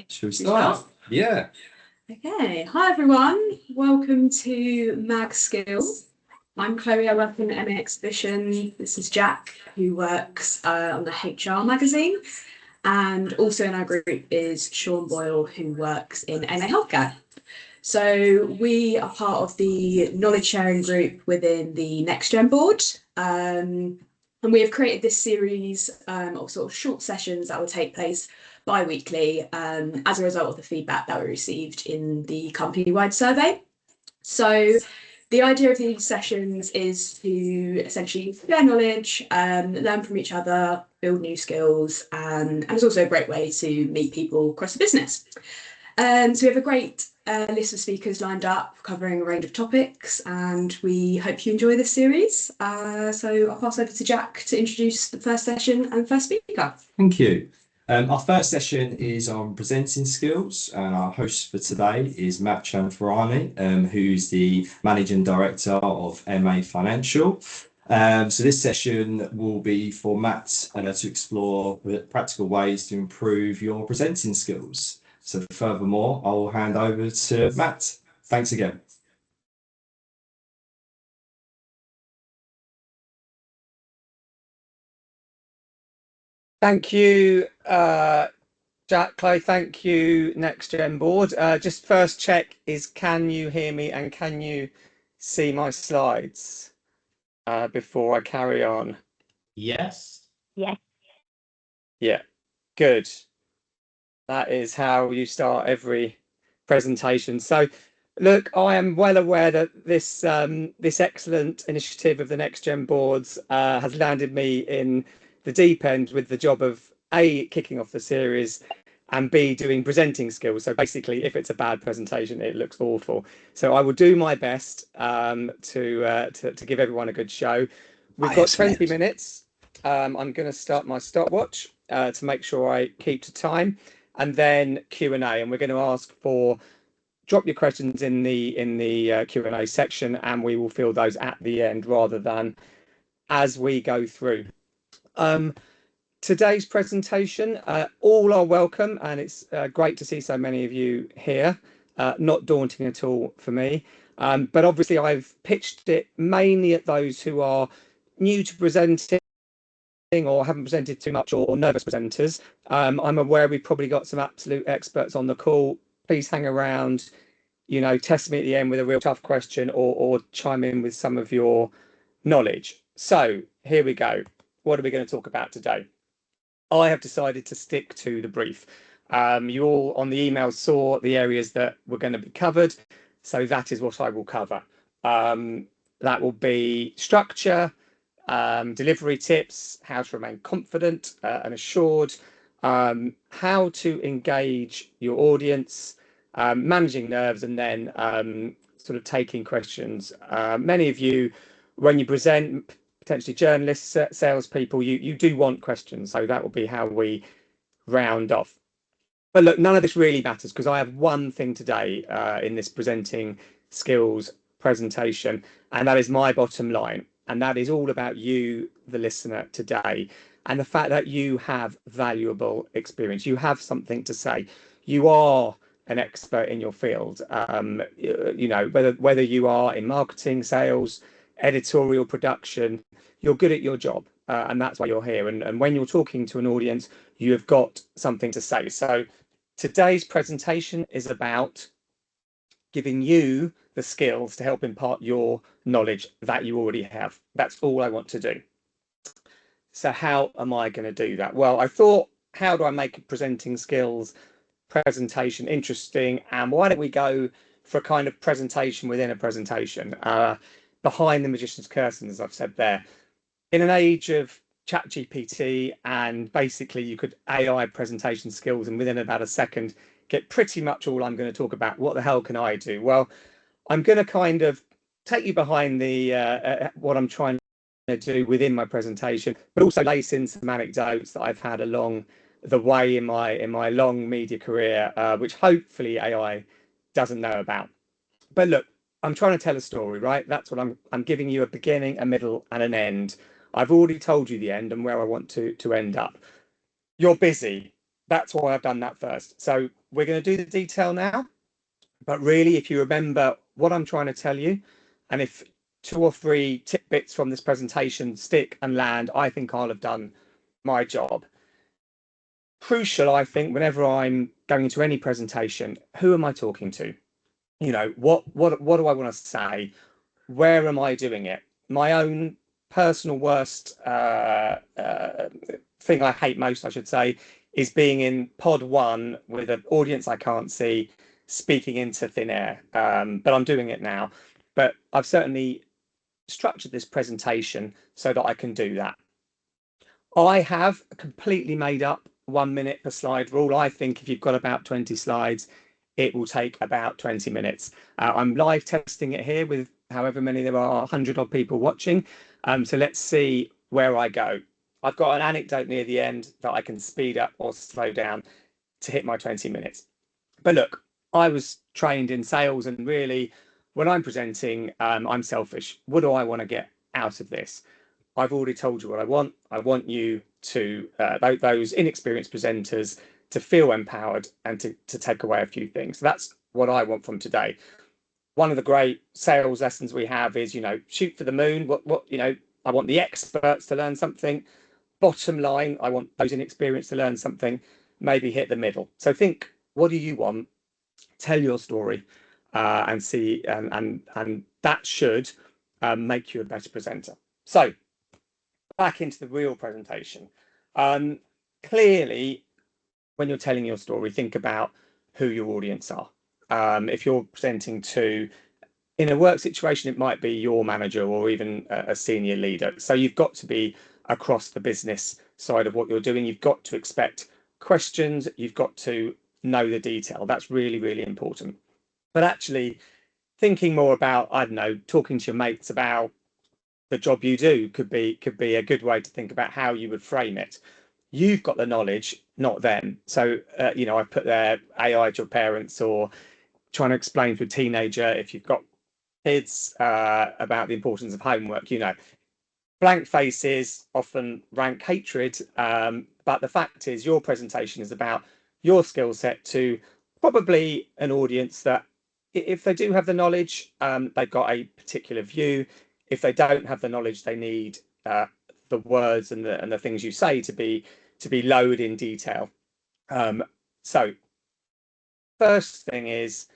Shall we start? Yeah. Okay. Hi, everyone. Welcome to Mag Skills. I'm Chloe. I work in the MA Exhibition. This is Jack, who works on the HR magazine. And also in our group is Sean Boyle, who works in MA Healthcare. So we are part of the knowledge sharing group within the Next Gen board. And we have created this series of sort of short sessions that will take place bi-weekly as a result of the feedback that we received in the company-wide survey. So the idea of these sessions is to essentially share knowledge, learn from each other, build new skills, and it's also a great way to meet people across the business. So we have a great list of speakers lined up covering a range of topics, and we hope you enjoy this series. So I'll pass over to Jack to introduce the first session and first speaker. Thank you. Our first session is on presenting skills, and our host for today is Matt Cianfarani, who's the Managing Director of MA Financial. So this session will be for Matt to explore practical ways to improve your presenting skills. So furthermore, I'll hand over to Matt. Thanks again. Thank you, Jack, Chloe. Thank you, Next Gen Board. Just first check is, can you hear me and can you see my slides before I carry on? Yes. Yes. Yeah, good. That is how you start every presentation. So, look, I am well aware that this this excellent initiative of the Next Gen Boards has landed me in the deep end with the job of A, kicking off the series, and B, doing presenting skills. So basically, if it's a bad presentation, it looks awful. So I will do my best to give everyone a good show. We've got 20 minutes. I'm going to start my stopwatch to make sure I keep to time, and then Q&A. And we're going to ask for drop your questions in the Q&A section, and we will field those at the end rather than as we go through. Today's presentation, all are welcome, and it's great to see so many of you here. Not daunting at all for me, but obviously I've pitched it mainly at those who are new to presenting or haven't presented too much, or nervous presenters. I'm aware we've probably got some absolute experts on the call. Please hang around, you know, test me at the end with a real tough question, or chime in with some of your knowledge. So here we go. What are we going to talk about today? I have decided to stick to the brief. You all on the email saw the areas that were going to be covered, so that is what I will cover. That will be structure, delivery tips, how to remain confident and assured, how to engage your audience, managing nerves, and then sort of taking questions. Many of you, when you present, potentially journalists, salespeople, you do want questions, so that will be how we round off. But look, none of this really matters because I have one thing today in this presenting skills presentation, and that is my bottom line. And that is all about you, the listener, today, and the fact that you have valuable experience. You have something to say. You are an expert in your field. You know, whether you are in marketing, sales, editorial production, you're good at your job, and that's why you're here. And when you're talking to an audience, you have got something to say. So today's presentation is about giving you the skills to help impart your knowledge that you already have. That's all I want to do. So how am I going to do that? Well, I thought, how do I make a presenting skills presentation interesting? And why don't we go for a kind of presentation within a presentation, behind the magician's curtain, as I've said there. In an age of ChatGPT, and basically you could AI presentation skills, and within about a second get pretty much all I'm going to talk about. What the hell can I do? Well, I'm going to kind of take you behind the what I'm trying to do within my presentation, but also lace in some anecdotes that I've had along the way in my long media career, which hopefully AI doesn't know about. But look, I'm trying to tell a story, right? That's what I'm giving you: a beginning, a middle, and an end. I've already told you the end and where I want to end up. You're busy. That's why I've done that first. So we're going to do the detail now, but really, if you remember what I'm trying to tell you, and if 2 or 3 tidbits from this presentation stick and land, I think I'll have done my job. Crucial, I think, whenever I'm going into any presentation, who am I talking to? You know, what do I want to say? Where am I doing it? My own personal worst thing I hate most, I should say, is being in pod 1 with an audience I can't see, speaking into thin air. But I'm doing it now. But I've certainly structured this presentation so that I can do that. I have completely made up 1 minute per slide rule. I think if you've got about 20 slides, it will take about 20 minutes. I'm live testing it here with however many there are, 100 odd people watching. So let's see where I go. I've got an anecdote near the end that I can speed up or slow down to hit my 20 minutes. But look, I was trained in sales, and really, when I'm presenting, I'm selfish. What do I want to get out of this? I've already told you what I want. I want you to, those inexperienced presenters, to feel empowered and to take away a few things. So that's what I want from today. One of the great sales lessons we have is, you know, shoot for the moon. You know, I want the experts to learn something. Bottom line, I want those inexperienced to learn something. Maybe hit the middle. So think, what do you want? Tell your story, and see, and that should make you a better presenter. So back into the real presentation. Clearly, when you're telling your story, think about who your audience are. If you're presenting to, in a work situation, it might be your manager or even a senior leader. So you've got to be across the business side of what you're doing. You've got to expect questions. You've got to know the detail. That's really, really important. But actually, thinking more about, I don't know, talking to your mates about the job you do could be a good way to think about how you would frame it. You've got the knowledge, not them. So you know, I put there AI to your parents, or trying to explain to a teenager, if you've got kids, about the importance of homework. You know, blank faces often rank hatred, but the fact is your presentation is about your skill set to probably an audience that, if they do have the knowledge, they've got a particular view. If they don't have the knowledge, they need the words and the things you say to be loaded in detail. So first thing is,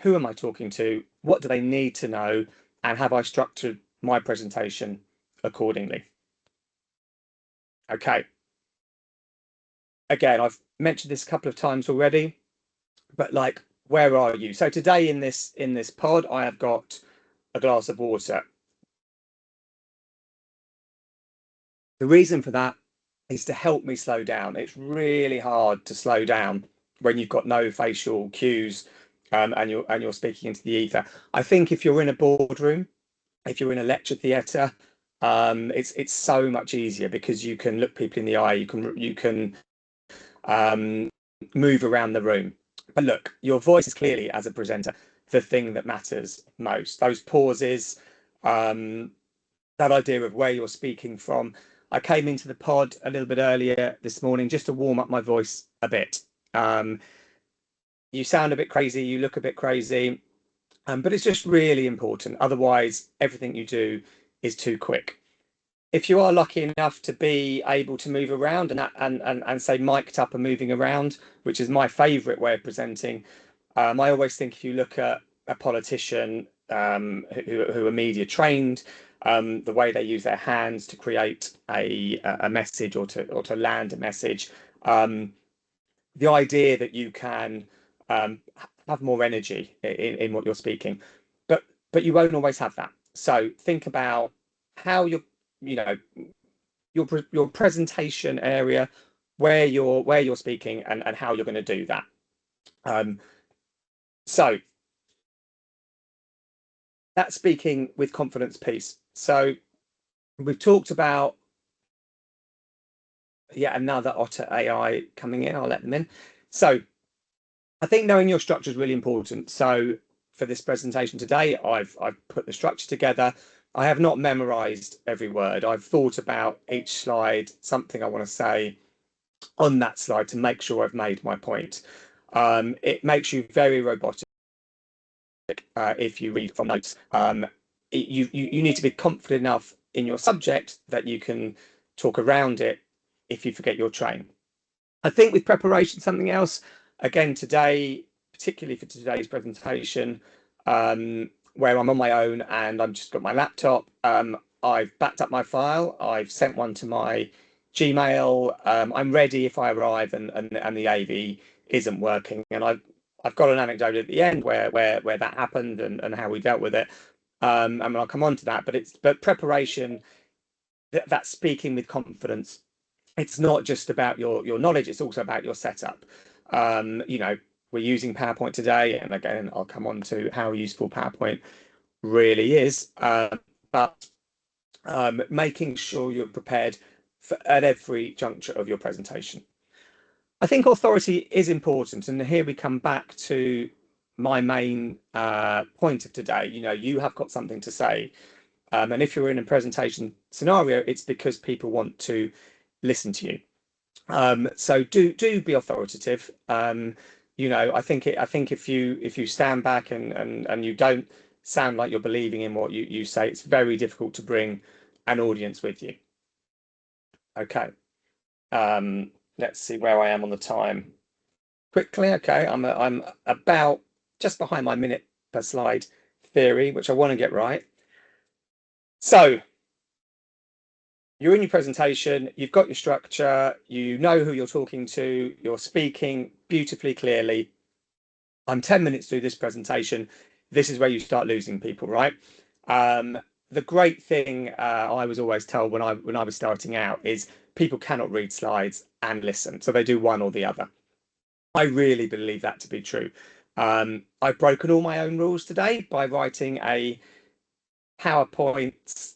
who am I talking to? What do they need to know? And have I structured my presentation accordingly? Okay. Again, I've mentioned this a couple of times already, but like, where are you? So today in this pod, I have got a glass of water. The reason for that is to help me slow down. It's really hard to slow down when you've got no facial cues, and you're speaking into the ether. I think if you're in a boardroom, if you're in a lecture theatre, it's so much easier because you can look people in the eye. You can move around the room. But look, your voice is clearly, as a presenter, the thing that matters most. Those pauses, that idea of where you're speaking from. I came into the pod a little bit earlier this morning just to warm up my voice a bit. You sound a bit crazy, you look a bit crazy, but it's just really important. Otherwise, everything you do is too quick. If you are lucky enough to be able to move around and say mic'd up and moving around, which is my favourite way of presenting, I always think if you look at a politician who are media trained, the way they use their hands to create a message or to land a message, the idea that you can have more energy in what you're speaking, but you won't always have that. So think about how your presentation area, where you're speaking, and how you're going to do that. So that's speaking with confidence piece. So we've talked about yet another Otter AI coming in. I'll let them in. So I think knowing your structure is really important. So for this presentation today, I've put the structure together. I have not memorized every word. I've thought about each slide, something I want to say on that slide to make sure I've made my point. It makes you very robotic if you read from notes. You need to be confident enough in your subject that you can talk around it if you forget your train. I think with preparation, something else, again, today, particularly for today's presentation, where I'm on my own and I've just got my laptop, I've backed up my file, I've sent one to my Gmail, I'm ready if I arrive and the AV isn't working. And I've got an anecdote at the end where that happened and how we dealt with it. And I'll come on to that, but preparation, that speaking with confidence, it's not just about your knowledge, it's also about your setup. You know, we're using PowerPoint today, and again, I'll come on to how useful PowerPoint really is, but making sure you're prepared at every juncture of your presentation. I think authority is important, and here we come back to my main point of today. You know, you have got something to say, and if you're in a presentation scenario, it's because people want to listen to you. So do be authoritative. You know, I think if you stand back and you don't sound like you're believing in what you say, it's very difficult to bring an audience with you. Okay. Let's see where I am on the time. Quickly, okay. I'm about just behind my minute per slide theory, which I want to get right. So you're in your presentation, you've got your structure, you know who you're talking to, you're speaking beautifully clearly. I'm 10 minutes through this presentation. This is where you start losing people, right? The great thing I was always told when I was starting out is people cannot read slides and listen, so they do one or the other. I really believe that to be true. I've broken all my own rules today by writing a PowerPoint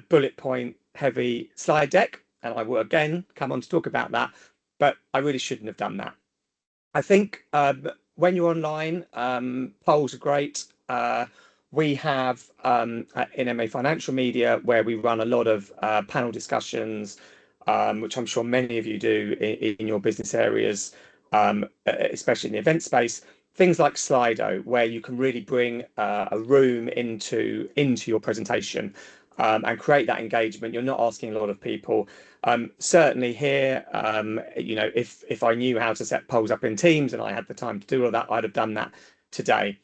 bullet point heavy slide deck, and I will again come on to talk about that, but I really shouldn't have done that. I think when you're online, polls are great. We have in MA Financial Media, where we run a lot of panel discussions, which I'm sure many of you do in your business areas, especially in the event space. Things like Slido, where you can really bring a room into your presentation and create that engagement. You're not asking a lot of people. Certainly here, you know, if I knew how to set polls up in Teams and I had the time to do all that, I'd have done that today.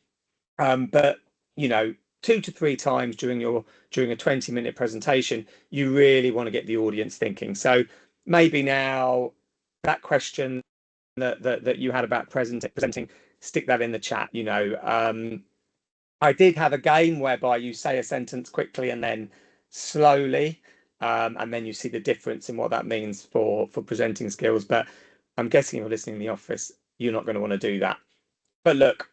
But you know, 2 to 3 times during a 20-minute presentation, you really want to get the audience thinking. So maybe now that question that you had about presenting, stick that in the chat. You know, I did have a game whereby you say a sentence quickly and then slowly, and then you see the difference in what that means for presenting skills. But I'm guessing if you're listening in the office, you're not going to want to do that. But look,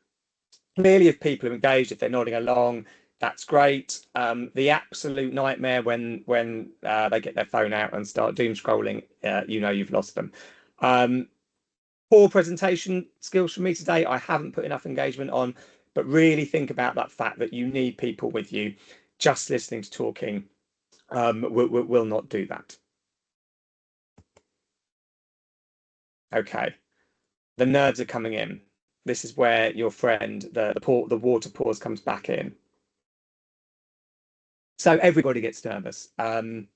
clearly if people are engaged, if they're nodding along, that's great. The absolute nightmare when they get their phone out and start doom scrolling, you know you've lost them. Poor presentation skills for me today. I haven't put enough engagement on, but really think about that fact that you need people with you. Just listening to talking will not do that. Okay, the nerves are coming in. This is where your friend, the water pause comes back in. So everybody gets nervous. The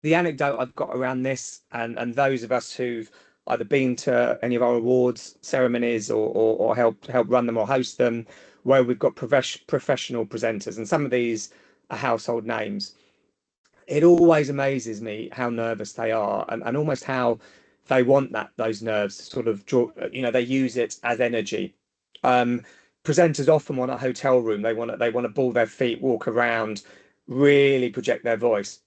anecdote I've got around this, and those of us who've either been to any of our awards ceremonies or help run them or host them, where we've got professional presenters, and some of these are household names, it always amazes me how nervous they are and almost how they want those nerves to sort of draw, you know, they use it as energy. Presenters often want a hotel room. They want to ball their feet, walk around, really project their voice.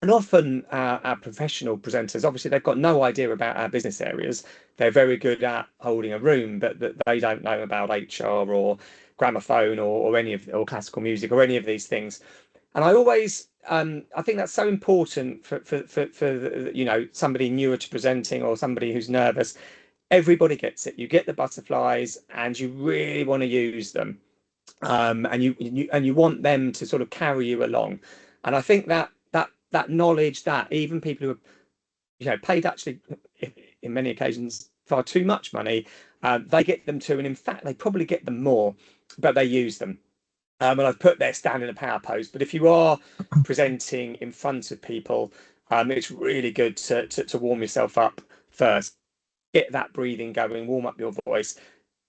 And often our professional presenters, obviously, they've got no idea about our business areas. They're very good at holding a room, but they don't know about HR or gramophone or classical music or any of these things. And I always, I think that's so important for you know, somebody newer to presenting or somebody who's nervous. Everybody gets it. You get the butterflies, and you really want to use them, and you want them to sort of carry you along. And I think that knowledge, that even people who are, you know, paid actually in many occasions far too much money, they get them too, and in fact they probably get them more, but they use them. And I've put their stand in a power pose. But if you are presenting in front of people, it's really good to warm yourself up first. Get that breathing going, warm up your voice.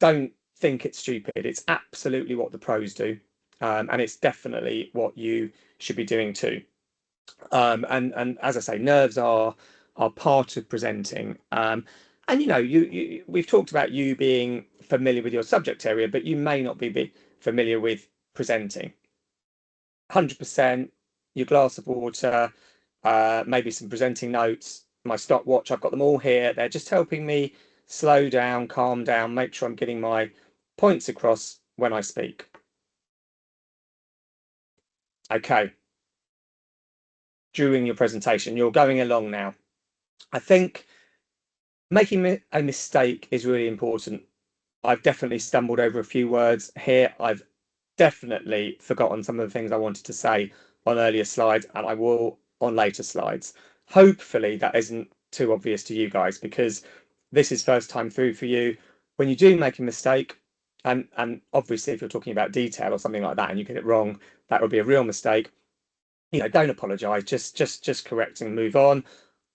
Don't think it's stupid. It's absolutely what the pros do, and it's definitely what you should be doing too. And as I say, nerves are part of presenting. And we've talked about you being familiar with your subject area, but you may not be familiar with presenting. 100%, your glass of water, maybe some presenting notes, my stopwatch, I've got them all here. They're just helping me slow down, calm down, make sure I'm getting my points across when I speak. Okay. During your presentation, you're going along now. I think making a mistake is really important. I've definitely stumbled over a few words here. I've definitely forgotten some of the things I wanted to say on earlier slides, and I will on later slides. Hopefully that isn't too obvious to you guys, because this is first time through for you. When you do make a mistake, and obviously if you're talking about detail or something like that and you get it wrong, that would be a real mistake. Don't apologize, just correct and move on,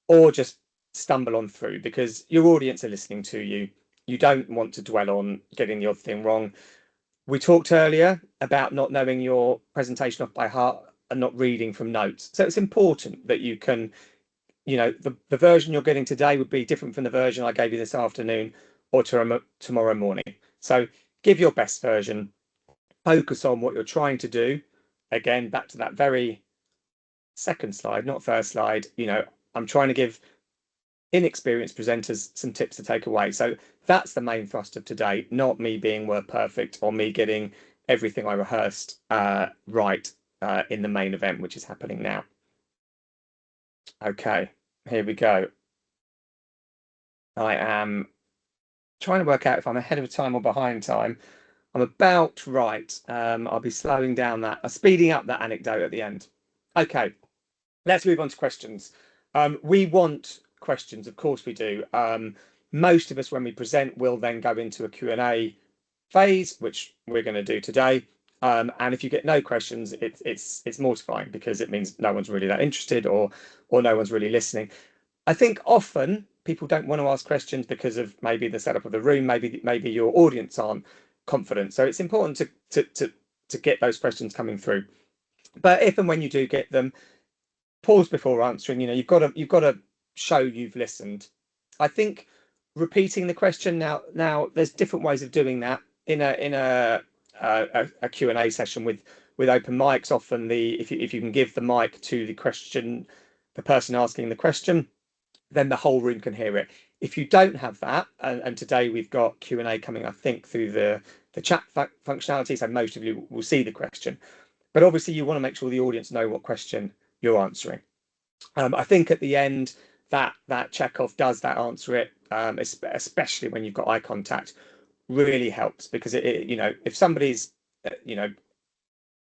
or just stumble on through, because your audience are listening to you. You don't want to dwell on getting the odd thing wrong. We talked earlier about not knowing your presentation off by heart and not reading from notes. So it's important that you can, the version you're getting today would be different from the version I gave you this afternoon or tomorrow morning. So give your best version, focus on what you're trying to do. Again, back to that very second slide, not first slide, I'm trying to give inexperienced presenters some tips to take away. So that's the main thrust of today, not me being word perfect or me getting everything I rehearsed right in the main event, which is happening now. Okay, here we go. I am trying to work out if I'm ahead of time or behind time. I'm about right. I'll be slowing down that, speeding up that anecdote at the end. Okay, let's move on to questions. We want questions, of course we do. Most of us, when we present, will then go into a Q&A phase, which we're going to do today. And if you get no questions, it's mortifying, because it means no one's really that interested, or no one's really listening. I think often people don't want to ask questions because of maybe the setup of the room, maybe your audience aren't confident. So it's important to get those questions coming through. But if and when you do get them, pause before answering. You've got to show you've listened. I think repeating the question now there's different ways of doing that in a Q&A session with open mics. Often if you can give the mic to the person asking the question, then the whole room can hear it. If you don't have that, and today we've got Q&A coming, I think, through the chat functionality, so most of you will see the question. But obviously you want to make sure the audience know what question you're answering. I think at the end that checkoff, does that answer it, especially when you've got eye contact, really helps, because if somebody's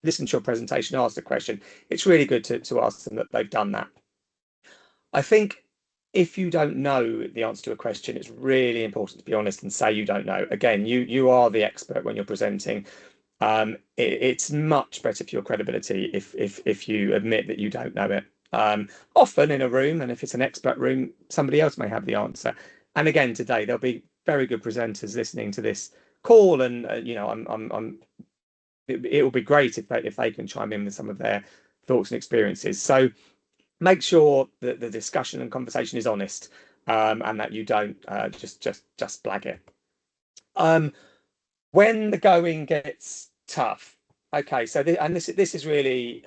listened to your presentation, asked a question, it's really good to ask them that they've done that. I think if you don't know the answer to a question, it's really important to be honest and say you don't know. Again, you are the expert when you're presenting. It's much better for your credibility if you admit that you don't know it. Often in a room, and if it's an expert room, somebody else may have the answer. And again, today there'll be very good presenters listening to this call, and it will be great if they can chime in with some of their thoughts and experiences. So make sure that the discussion and conversation is honest, and that you don't just blag it. When the going gets tough, okay, so this is really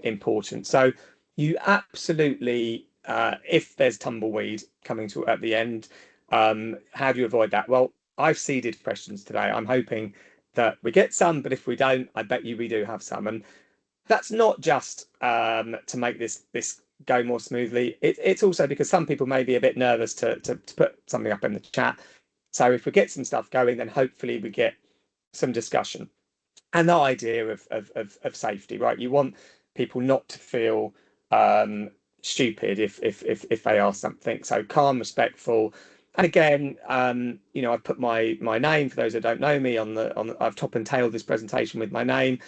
important. So you absolutely, if there's tumbleweed coming to at the end, how do you avoid that? Well, I've seeded questions today. I'm hoping that we get some, but if we don't, I bet you we do have some. And that's not just to make this go more smoothly. It's also because some people may be a bit nervous to put something up in the chat. So if we get some stuff going, then hopefully we get some discussion. And the idea of safety, right? You want people not to feel stupid if they ask something. So calm, respectful, And again, I've put my name, for those that don't know me, I've top and tailed this presentation with my name.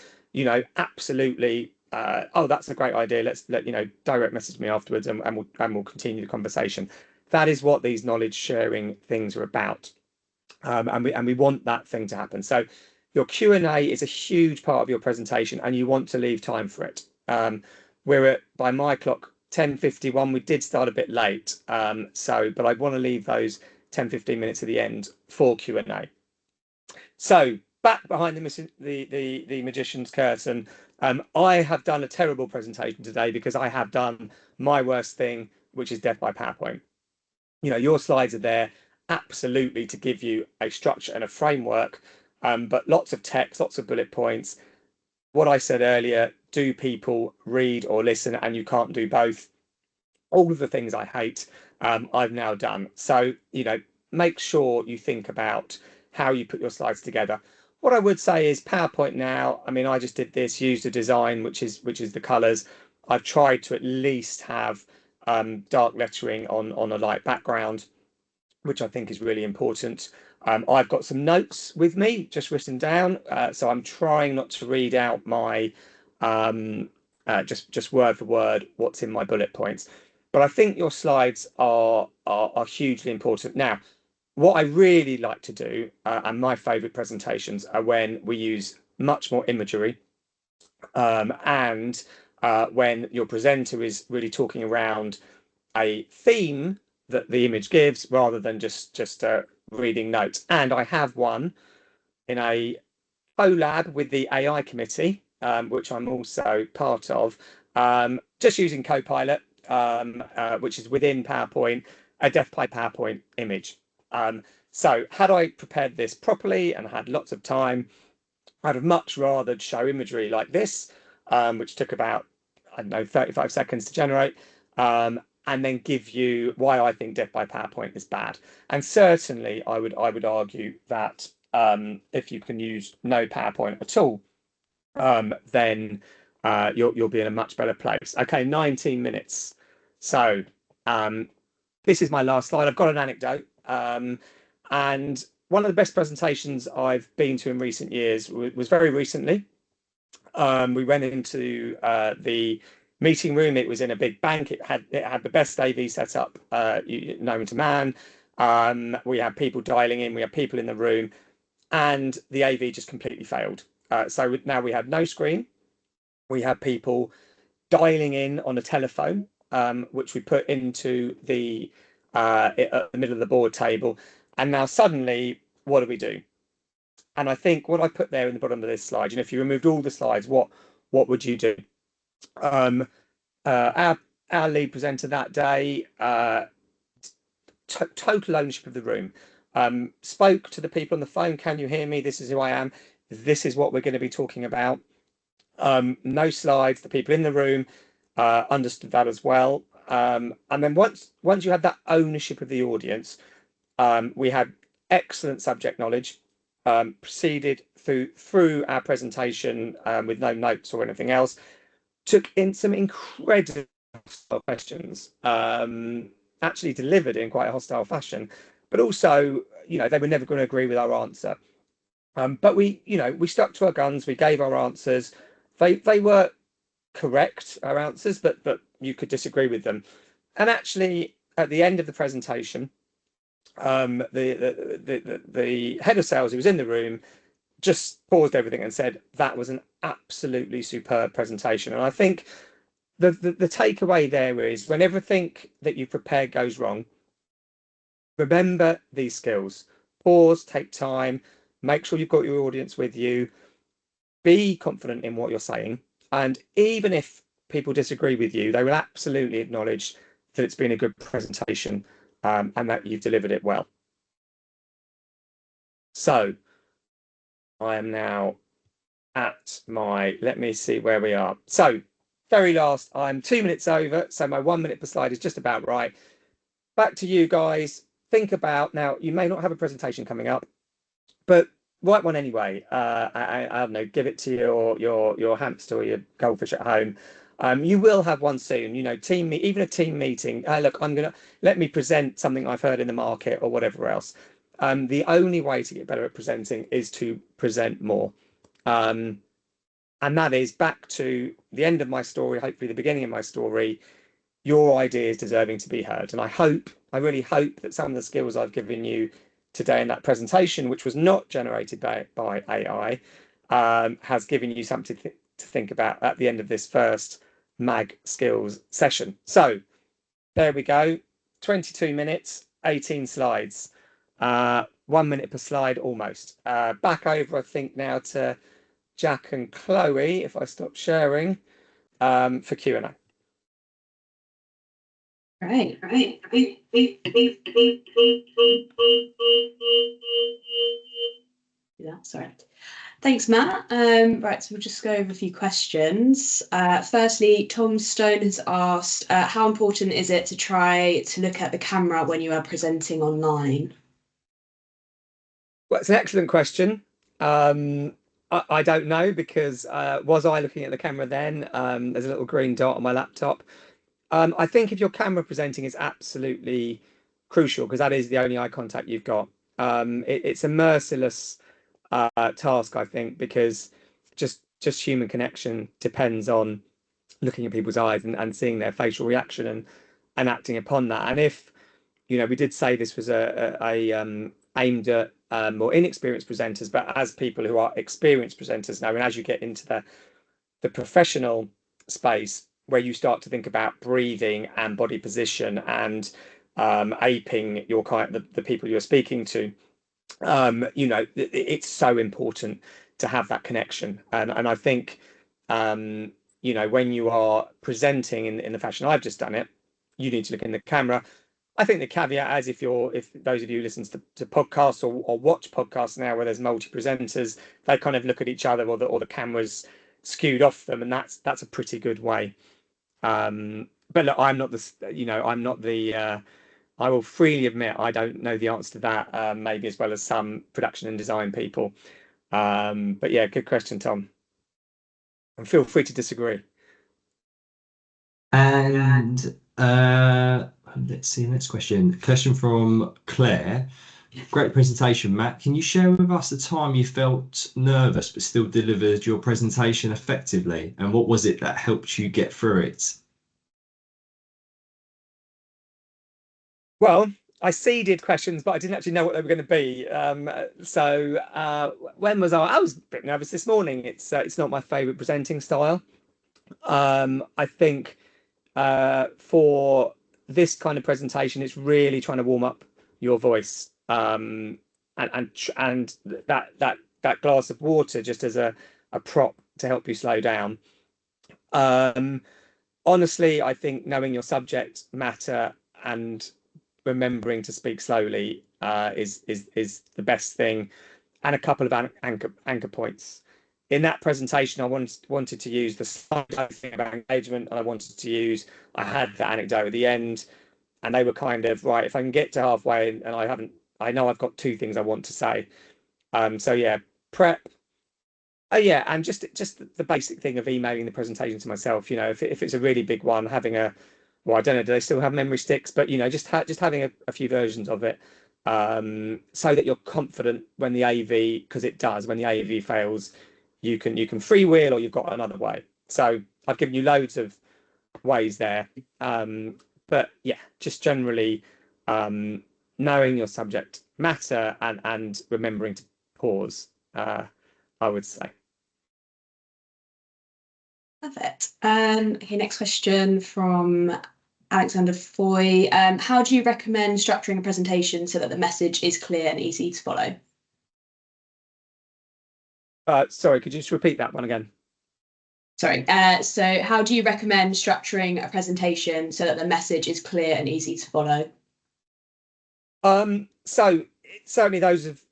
Absolutely. Oh, that's a great idea. Let direct message me afterwards, and we'll continue the conversation. That is what these knowledge sharing things are about, and we want that thing to happen. So your Q&A is a huge part of your presentation, and you want to leave time for it. We're at, by my clock, 10:51. We did start a bit late, but I want to leave those 10-15 minutes at the end for Q&A. So back behind the magician's curtain, I have done a terrible presentation today because I have done my worst thing, which is death by PowerPoint. Your slides are there absolutely to give you a structure and a framework, but lots of text, lots of bullet points. What I said earlier, do people read or listen? And you can't do both. All of the things I hate, I've now done. So, make sure you think about how you put your slides together. What I would say is PowerPoint now, I just did this, used a design, which is the colors. I've tried to at least have dark lettering on a light background, which I think is really important. I've got some notes with me, just written down. So I'm trying not to read out my just word for word what's in my bullet points. But I think your slides are hugely important. Now, what I really like to do, and my favorite presentations, are when we use much more imagery, and when your presenter is really talking around a theme that the image gives, rather than just reading notes. And I have one in a collab with the AI committee, which I'm also part of, just using Copilot, which is within PowerPoint, a death by PowerPoint image. So had I prepared this properly and had lots of time, I'd have much rather show imagery like this, which took about, I don't know, 35 seconds to generate, and then give you why I think death by PowerPoint is bad. And certainly I would argue that if you can use no PowerPoint at all, then you'll be in a much better place. Okay, 19 minutes. So this is my last slide. I've got an anecdote, and one of the best presentations I've been to in recent years was very recently. We went into the meeting room. It was in a big bank. It had the best AV setup known to man. We had people dialing in. We had people in the room, and the AV just completely failed. So now we had no screen. We had people dialing in on a telephone, which we put into the middle of the board table. And now suddenly, what do we do? And I think what I put there in the bottom of this slide, if you removed all the slides, what would you do? Our lead presenter that day, total ownership of the room, spoke to the people on the phone. Can you hear me? This is who I am. This is what we're going to be talking about. No slides. The people in the room understood that as well. And then once you had that ownership of the audience, we had excellent subject knowledge. Proceeded through our presentation with no notes or anything else. Took in some incredible questions, actually delivered in quite a hostile fashion, but also, they were never going to agree with our answer. But we stuck to our guns. We gave our answers. They were correct, our answers, but you could disagree with them. And actually, at the end of the presentation, the head of sales who was in the room just paused everything and said that was an absolutely superb presentation. And I think the takeaway there is, when everything that you prepared goes wrong, remember these skills. Pause, take time, make sure you've got your audience with you, be confident in what you're saying, and even if people disagree with you, they will absolutely acknowledge that it's been a good presentation, and that you've delivered it well. So I am now at let me see where we are. So very last, I'm 2 minutes over, so my 1 minute per slide is just about right. Back to you guys. Think about, now you may not have a presentation coming up, but write one anyway. I don't know, give it to your hamster or your goldfish at home. You will have one soon, you know, even a team meeting. Look, let me present something I've heard in the market or whatever else. The only way to get better at presenting is to present more. And that is back to the end of my story, hopefully the beginning of my story. Your idea is deserving to be heard. And I really hope that some of the skills I've given you today in that presentation, which was not generated by AI, has given you something to think about at the end of this first MAG skills session. So there we go, 22 minutes, 18 slides, 1 minute per slide almost. Back over, I think, now to Jack and Chloe, if I stop sharing, for Q&A. Right. Yeah, sorry. Thanks, Matt. Right, so we'll just go over a few questions. Firstly, Tom Stone has asked, how important is it to try to look at the camera when you are presenting online? Well, it's an excellent question. I don't know, because was I looking at the camera then? There's a little green dot on my laptop. I think if you're camera presenting, it's absolutely crucial, because that is the only eye contact you've got. It's a merciless task, I think, because just human connection depends on looking at people's eyes and seeing their facial reaction and acting upon that. And if, you know, we did say this was aimed at more inexperienced presenters, but as people who are experienced presenters now, and as you get into the professional space, where you start to think about breathing and body position and aping your the people you're speaking to, you know, it's so important to have that connection. And I think, you know, when you are presenting in the fashion I've just done it, you need to look in the camera. I think the caveat is, if those of you who listen to podcasts or watch podcasts now where there's multi presenters, they kind of look at each other, or the camera's skewed off them, and that's a pretty good way. But look, I'm not the I will freely admit I don't know the answer to that, maybe as well as some production and design people. But yeah, good question, Tom. And feel free to disagree. And let's see, next question. Question from Claire. Great presentation, Matt. Can you share with us the time you felt nervous but still delivered your presentation effectively? And what was it that helped you get through it? Well, I seeded questions, but I didn't actually know what they were going to be. When was I? I was a bit nervous this morning. It's not my favourite presenting style. I think for this kind of presentation, it's really trying to warm up your voice, and that glass of water just as a prop to help you slow down. Honestly, I think knowing your subject matter and remembering to speak slowly is the best thing, and a couple of anchor points. In that presentation, I wanted to use the thing about engagement, and I had the anecdote at the end, and they were kind of right. If I can get to halfway and I know I've got two things I want to say. So yeah, prep. Oh yeah, and just the basic thing of emailing the presentation to myself. You know, if it's a really big one, having well, I don't know, do they still have memory sticks? But you know, just having a few versions of it, so that you're confident when the AV, because it does, when the AV fails, you can freewheel, or you've got another way. So I've given you loads of ways there, but yeah, just generally knowing your subject matter and remembering to pause, I would say. Perfect. Okay, next question from Alexander Foy. How do you recommend structuring a presentation so that the message is clear and easy to follow? Sorry, could you just repeat that one again? Sorry. So how do you recommend structuring a presentation so that the message is clear and easy to follow? So certainly those of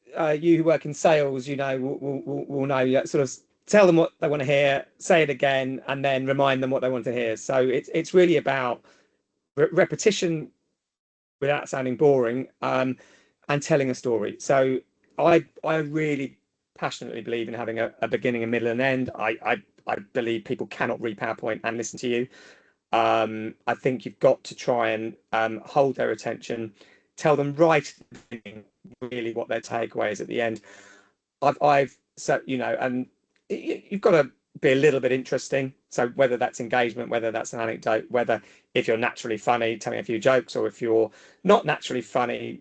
you who work in sales, you know, will know, sort of tell them what they want to hear, say it again, and then remind them what they want to hear. So it's really about repetition without sounding boring, and telling a story. I really passionately believe in having a beginning, a middle, and end. I I believe people cannot read PowerPoint and listen to you. I think you've got to try and hold their attention, tell them right at the beginning really what their takeaway is at the end. I've so and you've got to be a little bit interesting. So whether that's engagement, whether that's an anecdote, whether if you're naturally funny, telling a few jokes, or if you're not naturally funny,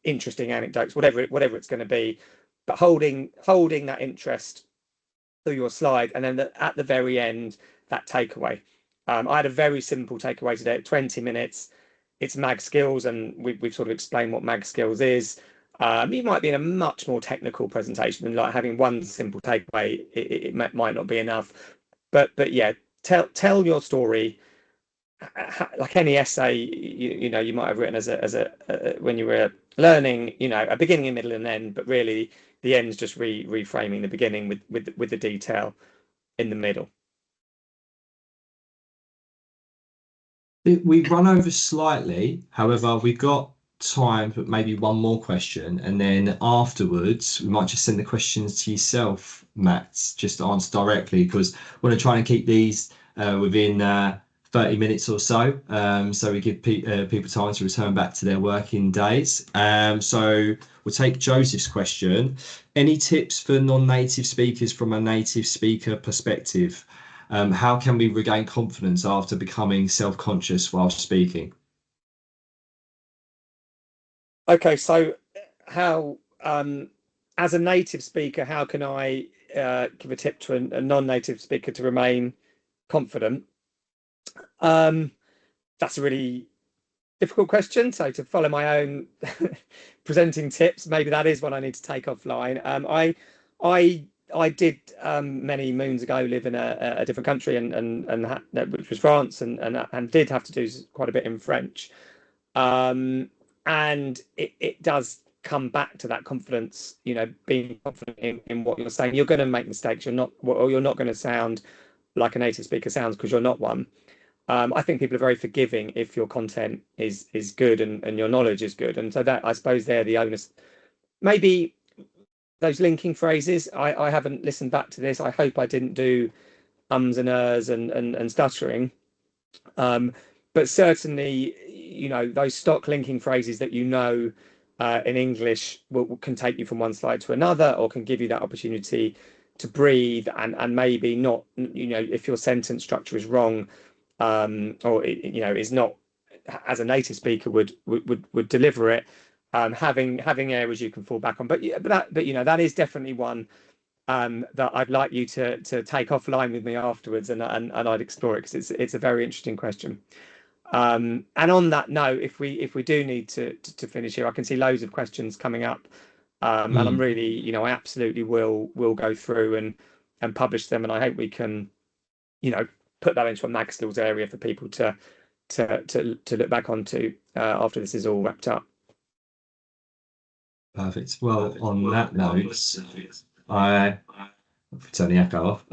interesting anecdotes, whatever it's going to be, but holding that interest through your slide, and then at the very end, that takeaway. I had a very simple takeaway today, 20 minutes. It's mag skills, and we've sort of explained what mag skills is. You might be in a much more technical presentation, and like having one simple takeaway, it might not be enough. But yeah, tell your story. Like any essay, you might have written as a when you were learning, a beginning, a middle, and end. But really, the end's just reframing the beginning with the detail in the middle. We run over slightly, however, we've got time for maybe one more question, and then afterwards we might just send the questions to yourself, Matt, just to answer directly, because we want to try and keep these within 30 minutes or so, so we give people time to return back to their working days. So we'll take Joseph's question. Any tips for non-native speakers from a native speaker perspective? How can we regain confidence after becoming self-conscious while speaking? Okay, so how, as a native speaker, how can I give a tip to a non-native speaker to remain confident? That's a really difficult question. So to follow my own presenting tips, maybe that is one I need to take offline. I did many moons ago live in a different country, which was France, and did have to do quite a bit in French. And it does come back to that confidence, being confident in what you're saying. You're going to make mistakes. You're not going to sound like a native speaker sounds, because you're not one. I think people are very forgiving if your content is good and your knowledge is good. And so that, I suppose, they're the onus. Maybe those linking phrases, I haven't listened back to this. I hope I didn't do ums and ers and stuttering. But certainly, those stock linking phrases that in English can take you from one slide to another, or can give you that opportunity to breathe and maybe not, if your sentence structure is wrong, or is not as a native speaker would deliver it. Having areas you can fall back on, but that is definitely one that I'd like you to take offline with me afterwards, and I'd explore it, because it's a very interesting question. And on that note, if we do need to finish here, I can see loads of questions coming up, and I'm really, I absolutely will go through and publish them, and I hope we can, put that into a mag skills area for people to look back onto after this is all wrapped up. Perfect. Well, on that note, I turn the echo off.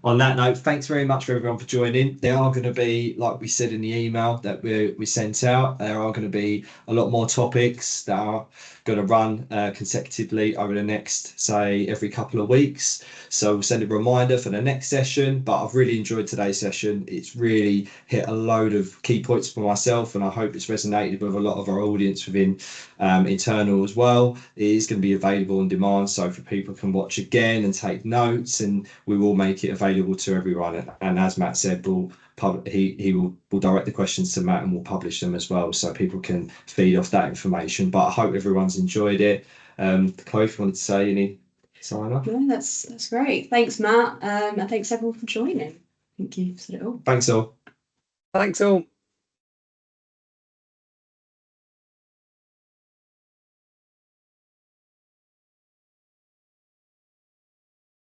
On that note, thanks very much for everyone for joining. There are going to be, like we said in the email that we sent out, there are going to be a lot more topics that are going to run consecutively over the next, say, every couple of weeks. So we'll send a reminder for the next session. But I've really enjoyed today's session. It's really hit a load of key points for myself, and I hope it's resonated with a lot of our audience within internal as well. It is going to be available on demand, so for people can watch again and take notes, and we will make it available to everyone. And as Matt said, he will direct the questions to Matt, and we'll publish them as well, so people can feed off that information. But I hope everyone's enjoyed it. Chloe, if you wanted to say any sign off. No, that's great. Thanks, Matt, and thanks everyone for joining. I think you've said it all. Thanks all. Thanks all.